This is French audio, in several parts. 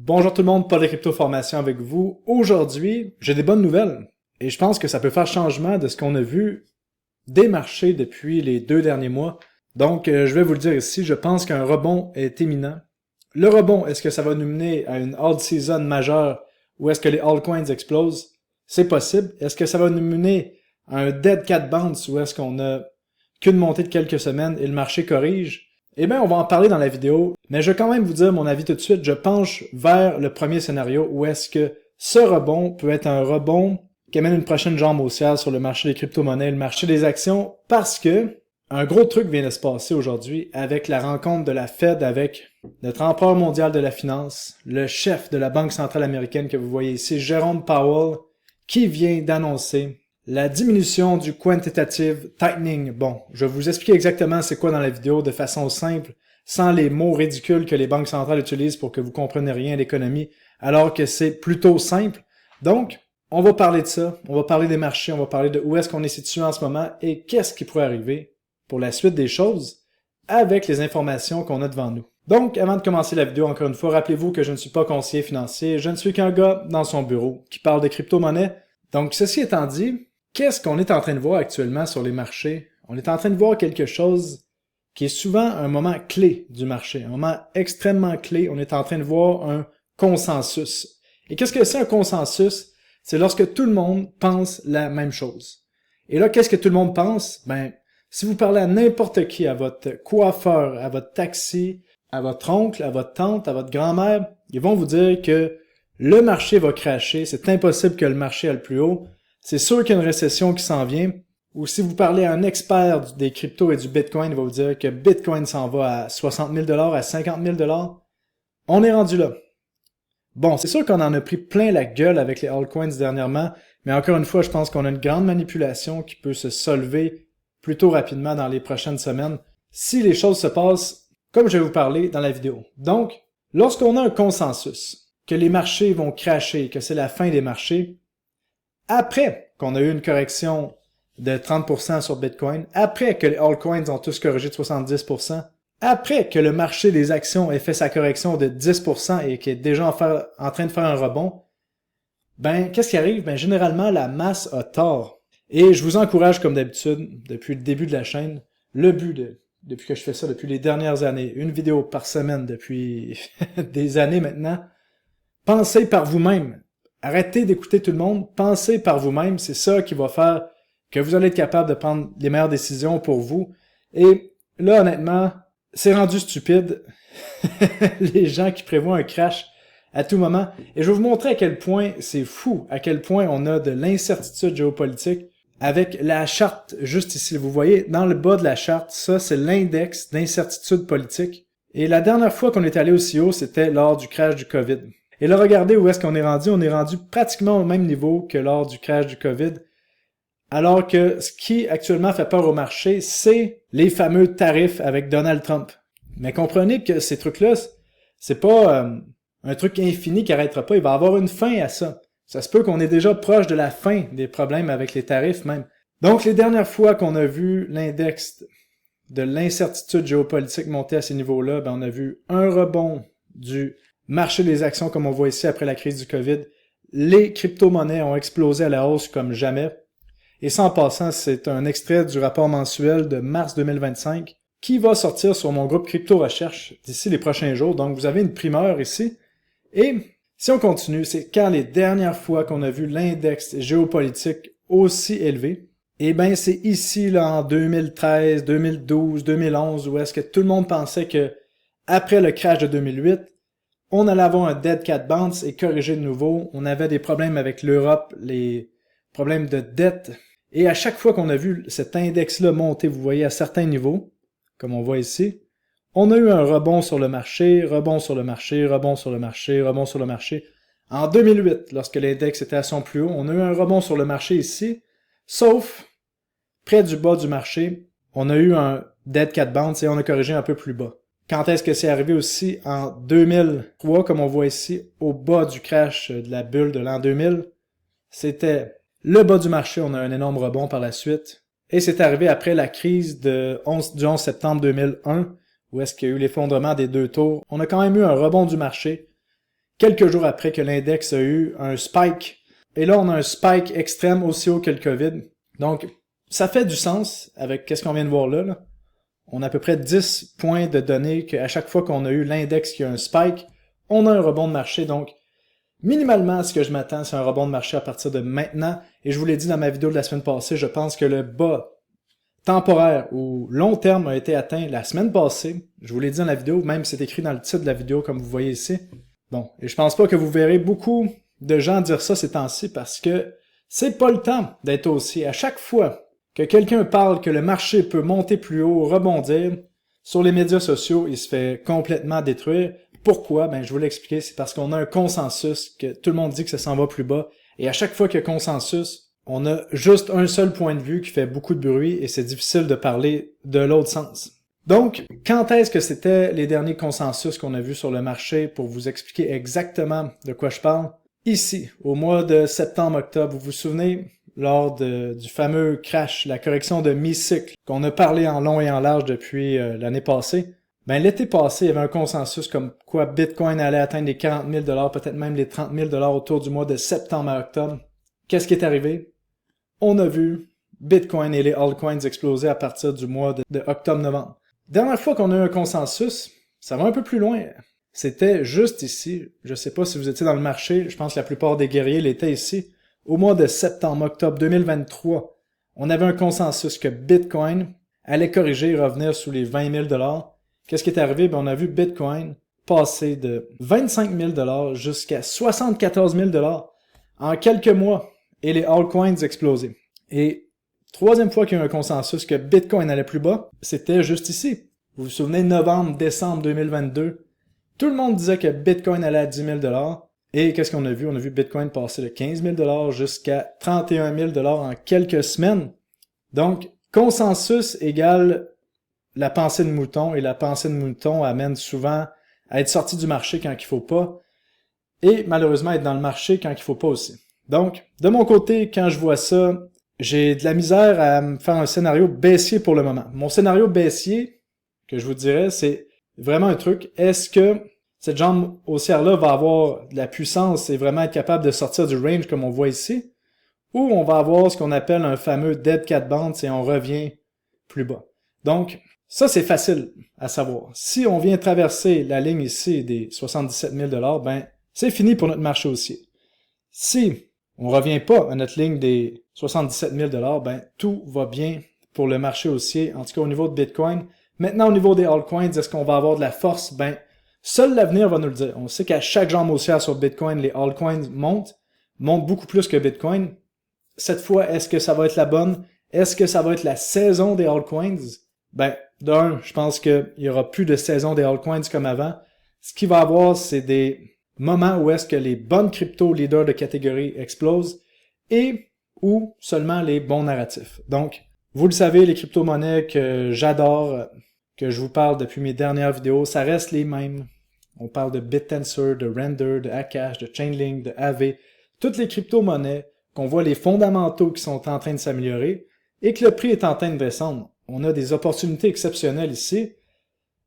Bonjour tout le monde, Paul de Crypto Formation avec vous. Aujourd'hui, j'ai des bonnes nouvelles et je pense que ça peut faire changement de ce qu'on a vu des marchés depuis les 2 derniers mois. Donc, je vais vous le dire ici, je pense qu'un rebond est imminent. Le rebond, est-ce que ça va nous mener à une alt season majeure ou est-ce que les altcoins explosent? C'est possible. Est-ce que ça va nous mener à un dead cat bounce ou est-ce qu'on a qu'une montée de quelques semaines et le marché corrige? Eh bien, on va en parler dans la vidéo, mais je vais quand même vous dire mon avis tout de suite. Je penche vers le premier scénario où est-ce que ce rebond peut être un rebond qui amène une prochaine jambe haussière sur le marché des crypto-monnaies, le marché des actions, parce que un gros truc vient de se passer aujourd'hui avec la rencontre de la Fed avec notre empereur mondial de la finance, le chef de la Banque centrale américaine que vous voyez ici, Jérôme Powell, qui vient d'annoncer la diminution du quantitative tightening. Bon, je vais vous expliquer exactement c'est quoi dans la vidéo de façon simple, sans les mots ridicules que les banques centrales utilisent pour que vous compreniez rien à l'économie, alors que c'est plutôt simple. Donc, on va parler de ça, on va parler des marchés, on va parler de où est-ce qu'on est situé en ce moment et qu'est-ce qui pourrait arriver pour la suite des choses avec les informations qu'on a devant nous. Donc, avant de commencer la vidéo, encore une fois, rappelez-vous que je ne suis pas conseiller financier, je ne suis qu'un gars dans son bureau qui parle de crypto-monnaies. Donc, ceci étant dit, qu'est-ce qu'on est en train de voir actuellement sur les marchés? On est en train de voir quelque chose qui est souvent un moment clé du marché, un moment extrêmement clé. On est en train de voir un consensus. Et qu'est-ce que c'est un consensus? C'est lorsque tout le monde pense la même chose. Et là, qu'est-ce que tout le monde pense? Ben, si vous parlez à n'importe qui, à votre coiffeur, à votre taxi, à votre oncle, à votre tante, à votre grand-mère, ils vont vous dire que le marché va crasher, c'est impossible que le marché aille plus haut. C'est sûr qu'il y a une récession qui s'en vient. Ou si vous parlez à un expert des cryptos et du Bitcoin, il va vous dire que Bitcoin s'en va à 60 000 $, à 50 000 $. On est rendu là. Bon, c'est sûr qu'on en a pris plein la gueule avec les altcoins dernièrement, mais encore une fois, je pense qu'on a une grande manipulation qui peut se solver plutôt rapidement dans les prochaines semaines, si les choses se passent comme je vais vous parler dans la vidéo. Donc, lorsqu'on a un consensus, que les marchés vont crasher, que c'est la fin des marchés, après qu'on a eu une correction de 30% sur Bitcoin, après que les altcoins ont tous corrigé de 70%, après que le marché des actions ait fait sa correction de 10% et qu'il est déjà en train de faire un rebond, ben, qu'est-ce qui arrive? Ben, généralement, la masse a tort. Et je vous encourage, comme d'habitude, depuis le début de la chaîne, depuis que je fais ça depuis les dernières années, une vidéo par semaine depuis des années maintenant, pensez par vous-même. Arrêtez d'écouter tout le monde, pensez par vous-même, c'est ça qui va faire que vous allez être capable de prendre les meilleures décisions pour vous. Et là, honnêtement, c'est rendu stupide, les gens qui prévoient un crash à tout moment. Et je vais vous montrer à quel point c'est fou, à quel point on a de l'incertitude géopolitique avec la charte juste ici. Vous voyez, dans le bas de la charte, ça, c'est l'index d'incertitude politique. Et la dernière fois qu'on est allé aussi haut, c'était lors du crash du COVID. Et là, regardez où est-ce qu'on est rendu. On est rendu pratiquement au même niveau que lors du crash du COVID. Alors que ce qui actuellement fait peur au marché, c'est les fameux tarifs avec Donald Trump. Mais comprenez que ces trucs-là, c'est pas un truc infini qui arrêtera pas. Il va y avoir une fin à ça. Ça se peut qu'on est déjà proche de la fin des problèmes avec les tarifs même. Donc, les dernières fois qu'on a vu l'index de l'incertitude géopolitique monter à ces niveaux-là, ben, on a vu un rebond du marché des actions comme on voit ici après la crise du COVID. Les crypto-monnaies ont explosé à la hausse comme jamais. Et ça en passant, c'est un extrait du rapport mensuel de mars 2025 qui va sortir sur mon groupe Crypto Recherche d'ici les prochains jours. Donc vous avez une primeur ici. Et si on continue, c'est quand les dernières fois qu'on a vu l'index géopolitique aussi élevé, eh bien c'est ici là en 2013, 2012, 2011 où est-ce que tout le monde pensait que après le crash de 2008, on allait avoir un dead cat bounce et corriger de nouveau. On avait des problèmes avec l'Europe, les problèmes de dette. Et à chaque fois qu'on a vu cet index-là monter, vous voyez, à certains niveaux, comme on voit ici, on a eu un rebond sur le marché, rebond sur le marché, rebond sur le marché, rebond sur le marché. En 2008, lorsque l'index était à son plus haut, on a eu un rebond sur le marché ici, sauf près du bas du marché, on a eu un dead cat bounce et on a corrigé un peu plus bas. Quand est-ce que c'est arrivé aussi? En 2003, comme on voit ici, au bas du crash de la bulle de l'an 2000, c'était le bas du marché, on a un énorme rebond par la suite. Et c'est arrivé après la crise du 11 septembre 2001, où est-ce qu'il y a eu l'effondrement des deux tours. On a quand même eu un rebond du marché. quelques jours après que l'index a eu un spike. Et là, on a un spike extrême aussi haut que le COVID. Donc, ça fait du sens avec qu'est-ce qu'on vient de voir là. On a à peu près 10 points de données qu'à chaque fois qu'on a eu l'index qui a un spike, on a un rebond de marché. Donc, minimalement, ce que je m'attends, c'est un rebond de marché à partir de maintenant. Et je vous l'ai dit dans ma vidéo de la semaine passée, je pense que le bas temporaire ou long terme a été atteint la semaine passée. Je vous l'ai dit dans la vidéo, même c'est écrit dans le titre de la vidéo comme vous voyez ici. Bon, et je pense pas que vous verrez beaucoup de gens dire ça ces temps-ci parce que c'est pas le temps d'être haussier. À chaque fois que quelqu'un parle que le marché peut monter plus haut, rebondir, sur les médias sociaux, il se fait complètement détruire. Pourquoi? Ben, je vous l'expliquer, c'est parce qu'on a un consensus, que tout le monde dit que ça s'en va plus bas, et à chaque fois qu'il y a consensus, on a juste un seul point de vue qui fait beaucoup de bruit, et c'est difficile de parler de l'autre sens. Donc, quand est-ce que c'était les derniers consensus qu'on a vus sur le marché pour vous expliquer exactement de quoi je parle? Ici, au mois de septembre-octobre, vous vous souvenez, lors du fameux crash, la correction de mi-cycle, qu'on a parlé en long et en large depuis l'année passée, ben l'été passé, il y avait un consensus comme quoi Bitcoin allait atteindre les 40 000 $, peut-être même les 30 000 $ autour du mois de septembre à octobre. Qu'est-ce qui est arrivé? On a vu Bitcoin et les altcoins exploser à partir du mois de octobre-novembre. Dernière fois qu'on a eu un consensus, ça va un peu plus loin. C'était juste ici. Je sais pas si vous étiez dans le marché, je pense que la plupart des guerriers l'étaient ici. Au mois de septembre-octobre 2023, on avait un consensus que Bitcoin allait corriger et revenir sous les 20 000 $. Qu'est-ce qui est arrivé? Ben, on a vu Bitcoin passer de 25 000 $ jusqu'à 74 000 $ en quelques mois et les altcoins exploser. Et troisième fois qu'il y a eu un consensus que Bitcoin allait plus bas, c'était juste ici. Vous vous souvenez, novembre, décembre 2022, tout le monde disait que Bitcoin allait à 10 000 $. Et qu'est-ce qu'on a vu? On a vu Bitcoin passer de 15 000 $ jusqu'à 31 000 $ en quelques semaines. Donc, consensus égale la pensée de mouton, et la pensée de mouton amène souvent à être sorti du marché quand il faut pas, et malheureusement être dans le marché quand il faut pas aussi. Donc, de mon côté, quand je vois ça, j'ai de la misère à me faire un scénario baissier pour le moment. Mon scénario baissier, que je vous dirais, c'est vraiment un truc. Est-ce que cette jambe haussière-là va avoir de la puissance et vraiment être capable de sortir du range comme on voit ici? Ou on va avoir ce qu'on appelle un fameux dead cat bounce et on revient plus bas. Donc, ça c'est facile à savoir. Si on vient traverser la ligne ici des 77 000 $, ben c'est fini pour notre marché haussier. Si on revient pas à notre ligne des 77 000 $, ben tout va bien pour le marché haussier, en tout cas au niveau de Bitcoin. Maintenant, au niveau des altcoins, est-ce qu'on va avoir de la force? Ben, seul l'avenir va nous le dire. On sait qu'à chaque jambe haussière sur Bitcoin, les altcoins montent beaucoup plus que Bitcoin. Cette fois, est-ce que ça va être la bonne? Est-ce que ça va être la saison des altcoins? Ben, d'un, je pense qu'il y aura plus de saison des altcoins comme avant. Ce qu'il va y avoir, c'est des moments où est-ce que les bonnes crypto leaders de catégorie explosent et où seulement les bons narratifs. Donc, vous le savez, les crypto-monnaies que j'adore, que je vous parle depuis mes dernières vidéos, ça reste les mêmes. On parle de BitTensor, de Render, de Akash, de Chainlink, de Aave, toutes les crypto-monnaies qu'on voit les fondamentaux qui sont en train de s'améliorer et que le prix est en train de descendre. On a des opportunités exceptionnelles ici,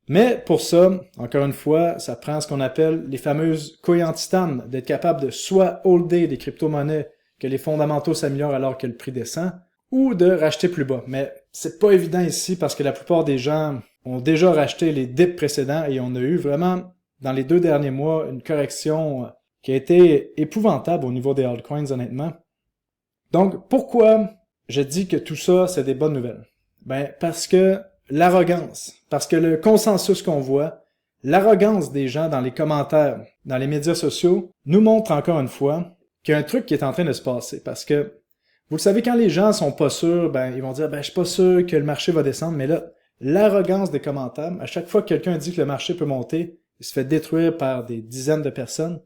mais pour ça, encore une fois, ça prend ce qu'on appelle les fameuses couilles anti-tam, d'être capable de soit holder des crypto-monnaies que les fondamentaux s'améliorent alors que le prix descend, ou de racheter plus bas. Mais c'est pas évident ici parce que la plupart des gens ont déjà racheté les dips précédents et on a eu vraiment, dans les 2 derniers mois, une correction qui a été épouvantable au niveau des altcoins, honnêtement. Donc, pourquoi je dis que tout ça, c'est des bonnes nouvelles? Ben, parce que l'arrogance, parce que le consensus qu'on voit, l'arrogance des gens dans les commentaires, dans les médias sociaux, nous montre encore une fois qu'il y a un truc qui est en train de se passer. Parce que, vous le savez, quand les gens sont pas sûrs, ben, ils vont dire, ben, je suis pas sûr que le marché va descendre, mais là, l'arrogance des commentaires, à chaque fois que quelqu'un dit que le marché peut monter, il se fait détruire par des dizaines de personnes.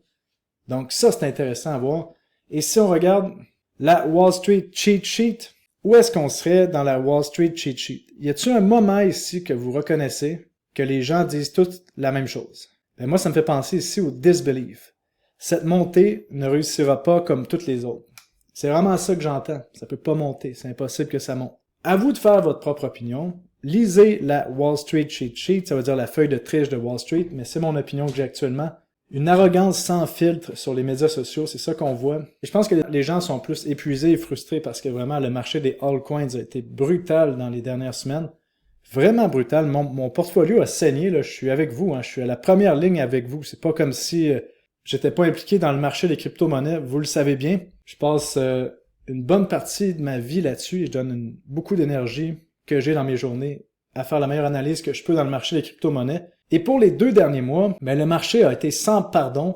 Donc ça, c'est intéressant à voir. Et si on regarde la Wall Street Cheat Sheet, où est-ce qu'on serait dans la Wall Street Cheat Sheet? Y a-t-il un moment ici que vous reconnaissez que les gens disent toutes la même chose? Ben moi, ça me fait penser ici au disbelief. Cette montée ne réussira pas comme toutes les autres. C'est vraiment ça que j'entends. Ça peut pas monter. C'est impossible que ça monte. À vous de faire votre propre opinion. Lisez la Wall Street Cheat Sheet. Ça veut dire la feuille de triche de Wall Street, mais c'est mon opinion que j'ai actuellement. une arrogance sans filtre sur les médias sociaux, c'est ça qu'on voit. Et je pense que les gens sont plus épuisés et frustrés parce que vraiment le marché des altcoins a été brutal dans les dernières semaines. Vraiment brutal. Mon portfolio a saigné, là. Je suis avec vous, hein. Je suis à la première ligne avec vous. C'est pas comme si j'étais pas impliqué dans le marché des crypto-monnaies. Vous le savez bien. Je passe une bonne partie de ma vie là-dessus et je donne beaucoup d'énergie que j'ai dans mes journées à faire la meilleure analyse que je peux dans le marché des crypto-monnaies. Et pour les 2 derniers mois, le marché a été sans pardon.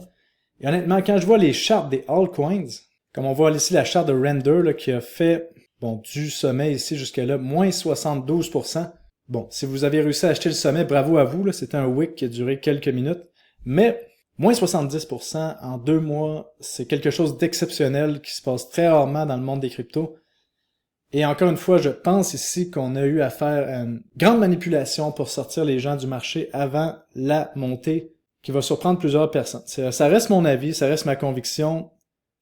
Et honnêtement, quand je vois les charts des altcoins, comme on voit ici la charte de Render là, qui a fait du sommet ici jusqu'à là, moins 72%. Bon, si vous avez réussi à acheter le sommet, bravo à vous, c'était un wick qui a duré quelques minutes. Mais moins 70% en 2 mois, c'est quelque chose d'exceptionnel qui se passe très rarement dans le monde des cryptos. Et encore une fois, je pense ici qu'on a eu à faire une grande manipulation pour sortir les gens du marché avant la montée qui va surprendre plusieurs personnes. Ça reste mon avis, ça reste ma conviction.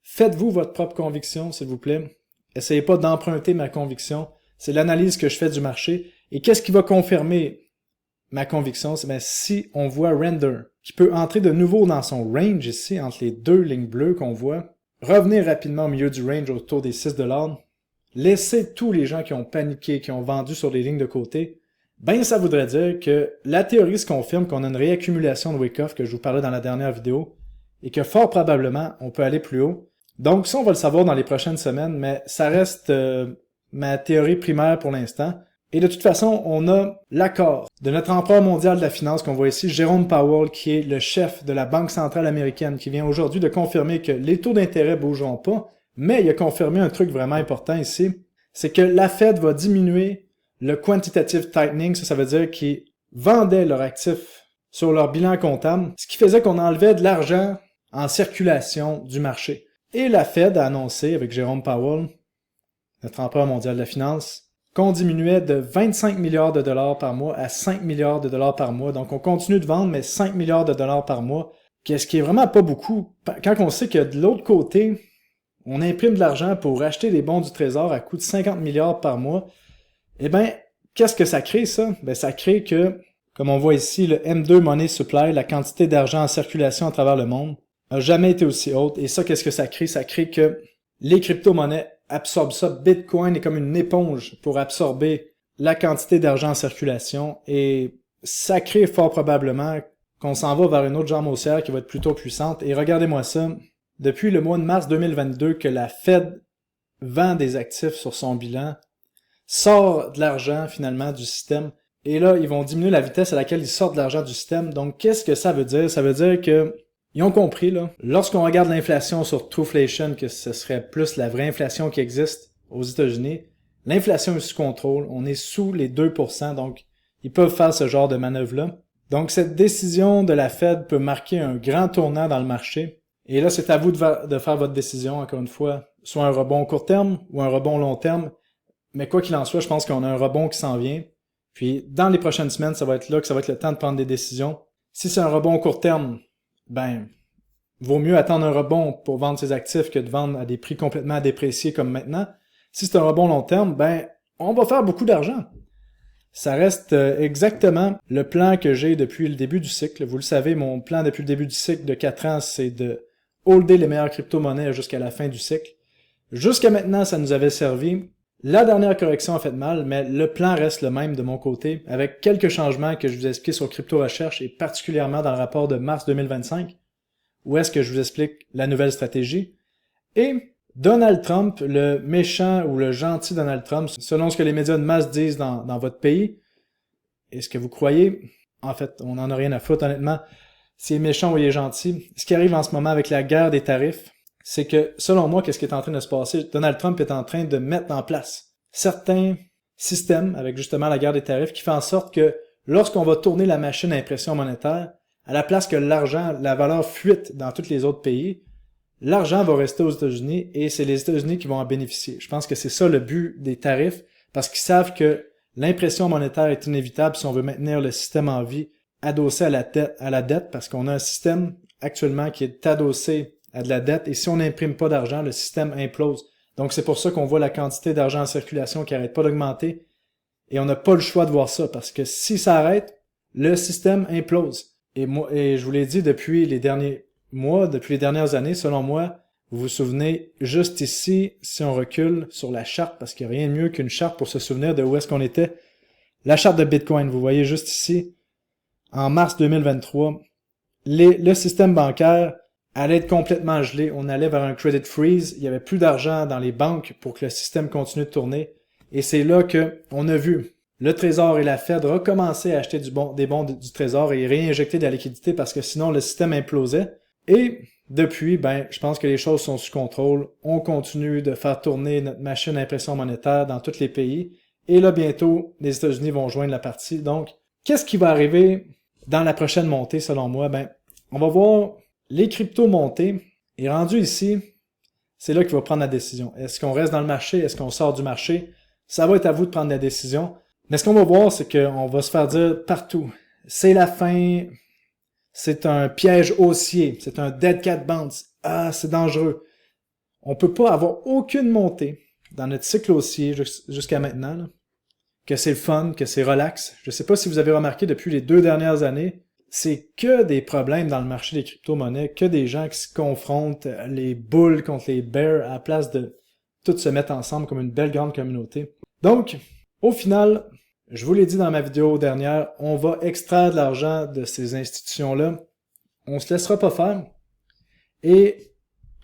Faites-vous votre propre conviction, s'il vous plaît. Essayez pas d'emprunter ma conviction. C'est l'analyse que je fais du marché. Et qu'est-ce qui va confirmer ma conviction? C'est si on voit Render, qui peut entrer de nouveau dans son range ici, entre les 2 lignes bleues qu'on voit, revenir rapidement au milieu du range autour des 6$, laisser tous les gens qui ont paniqué, qui ont vendu sur les lignes de côté, ça voudrait dire que la théorie se confirme qu'on a une réaccumulation de Wyckoff que je vous parlais dans la dernière vidéo, et que fort probablement, on peut aller plus haut. Donc ça, on va le savoir dans les prochaines semaines, mais ça reste ma théorie primaire pour l'instant. Et de toute façon, on a l'accord de notre empereur mondial de la finance qu'on voit ici, Jérôme Powell, qui est le chef de la Banque centrale américaine, qui vient aujourd'hui de confirmer que les taux d'intérêt bougeront pas, mais il a confirmé un truc vraiment important ici, c'est que la Fed va diminuer le quantitative tightening, ça veut dire qu'ils vendaient leurs actifs sur leur bilan comptable, ce qui faisait qu'on enlevait de l'argent en circulation du marché. Et la Fed a annoncé, avec Jérôme Powell, notre empereur mondial de la finance, qu'on diminuait de 25 milliards de dollars par mois à 5 milliards de dollars par mois. Donc on continue de vendre, mais 5 milliards de dollars par mois, ce qui est vraiment pas beaucoup. Quand on sait que de l'autre côté, on imprime de l'argent pour acheter des bons du trésor à coût de 50 milliards par mois, qu'est-ce que ça crée ça? Ça crée que, comme on voit ici, le M2 Money Supply, la quantité d'argent en circulation à travers le monde, a jamais été aussi haute. Et ça, qu'est-ce que ça crée? Ça crée que les crypto-monnaies absorbent ça. Bitcoin est comme une éponge pour absorber la quantité d'argent en circulation. Et ça crée fort probablement qu'on s'en va vers une autre jambe haussière qui va être plutôt puissante. Et regardez-moi ça. Depuis le mois de mars 2022 que la Fed vend des actifs sur son bilan, sort de l'argent finalement du système, et là, ils vont diminuer la vitesse à laquelle ils sortent de l'argent du système. Donc, qu'est-ce que ça veut dire? Ça veut dire que ils ont compris, là, lorsqu'on regarde l'inflation sur Trueflation, que ce serait plus la vraie inflation qui existe aux États-Unis, l'inflation est sous contrôle, on est sous les 2%, donc ils peuvent faire ce genre de manœuvre-là. Donc, cette décision de la Fed peut marquer un grand tournant dans le marché. Et là, c'est à vous de faire votre décision, encore une fois, soit un rebond court terme ou un rebond long terme. Mais quoi qu'il en soit, je pense qu'on a un rebond qui s'en vient. Puis, dans les prochaines semaines, ça va être là que ça va être le temps de prendre des décisions. Si c'est un rebond court terme, vaut mieux attendre un rebond pour vendre ses actifs que de vendre à des prix complètement dépréciés comme maintenant. Si c'est un rebond long terme, on va faire beaucoup d'argent. Ça reste exactement le plan que j'ai depuis le début du cycle. Vous le savez, mon plan depuis le début du cycle de 4 ans, c'est de holder les meilleures crypto-monnaies jusqu'à la fin du cycle. Jusqu'à maintenant, ça nous avait servi. La dernière correction a fait mal, mais le plan reste le même de mon côté, avec quelques changements que je vous explique sur Crypto Recherche et particulièrement dans le rapport de mars 2025, où est-ce que je vous explique la nouvelle stratégie. Et Donald Trump, le méchant ou le gentil Donald Trump, selon ce que les médias de masse disent dans votre pays, est-ce que vous croyez? En fait, on n'en a rien à foutre, honnêtement. S'il est méchant ou il est gentil. Ce qui arrive en ce moment avec la guerre des tarifs, c'est que, selon moi, qu'est-ce qui est en train de se passer? Donald Trump est en train de mettre en place certains systèmes, avec justement la guerre des tarifs, qui fait en sorte que lorsqu'on va tourner la machine à impression monétaire, à la place que l'argent, la valeur fuite dans tous les autres pays, l'argent va rester aux États-Unis et c'est les États-Unis qui vont en bénéficier. Je pense que c'est ça le but des tarifs, parce qu'ils savent que l'impression monétaire est inévitable si on veut maintenir le système en vie adossé à la dette, parce qu'on a un système actuellement qui est adossé à de la dette, et si on n'imprime pas d'argent, le système implose. Donc c'est pour ça qu'on voit la quantité d'argent en circulation qui arrête pas d'augmenter, et on n'a pas le choix de voir ça, parce que si ça arrête, le système implose. Et je vous l'ai dit depuis les derniers mois, depuis les dernières années, selon moi, vous vous souvenez, juste ici, si on recule sur la charte, parce qu'il n'y a rien de mieux qu'une charte pour se souvenir de où est-ce qu'on était, la charte de Bitcoin, vous voyez juste ici, en mars 2023, le système bancaire allait être complètement gelé. On allait vers un credit freeze. Il n'y avait plus d'argent dans les banques pour que le système continue de tourner. Et c'est là que on a vu le Trésor et la Fed recommencer à acheter des bons du Trésor et réinjecter de la liquidité parce que sinon le système implosait. Et depuis, je pense que les choses sont sous contrôle. On continue de faire tourner notre machine d'impression monétaire dans tous les pays. Et là, bientôt, les États-Unis vont joindre la partie. Donc, qu'est-ce qui va arriver dans la prochaine montée, selon moi? On va voir les cryptos monter. Et rendu ici, c'est là qu'il va prendre la décision. Est-ce qu'on reste dans le marché? Est-ce qu'on sort du marché? Ça va être à vous de prendre la décision. Mais ce qu'on va voir, c'est qu'on va se faire dire partout. C'est la fin. C'est un piège haussier. C'est un dead cat bounce. Ah, c'est dangereux. On peut pas avoir aucune montée dans notre cycle haussier jusqu'à maintenant, là. Que c'est le fun, que c'est relax. Je sais pas si vous avez remarqué depuis les 2 dernières années, c'est que des problèmes dans le marché des crypto-monnaies, que des gens qui se confrontent, les bulls contre les bears, à la place de tous se mettre ensemble comme une belle grande communauté. Donc, au final, je vous l'ai dit dans ma vidéo dernière, on va extraire de l'argent de ces institutions-là. On se laissera pas faire. Et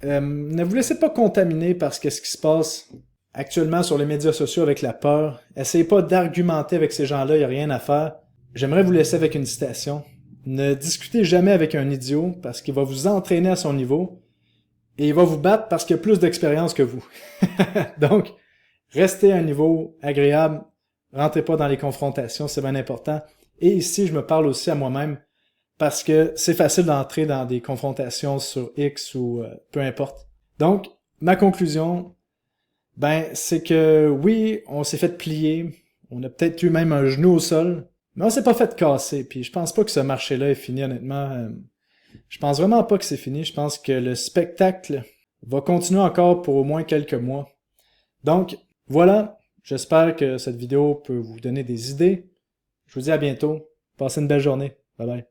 ne vous laissez pas contaminer par ce qui se passe actuellement sur les médias sociaux avec la peur. Essayez pas d'argumenter avec ces gens-là, il n'y a rien à faire. J'aimerais vous laisser avec une citation. Ne discutez jamais avec un idiot parce qu'il va vous entraîner à son niveau et il va vous battre parce qu'il a plus d'expérience que vous. Donc, restez à un niveau agréable, rentrez pas dans les confrontations, c'est bien important. Et ici, je me parle aussi à moi-même parce que c'est facile d'entrer dans des confrontations sur X ou peu importe. Donc, ma conclusion, c'est que oui, on s'est fait plier, on a peut-être eu même un genou au sol, mais on s'est pas fait casser, puis je pense pas que ce marché-là est fini, honnêtement. Je pense vraiment pas que c'est fini, je pense que le spectacle va continuer encore pour au moins quelques mois. Donc, voilà, j'espère que cette vidéo peut vous donner des idées. Je vous dis à bientôt, passez une belle journée, bye bye.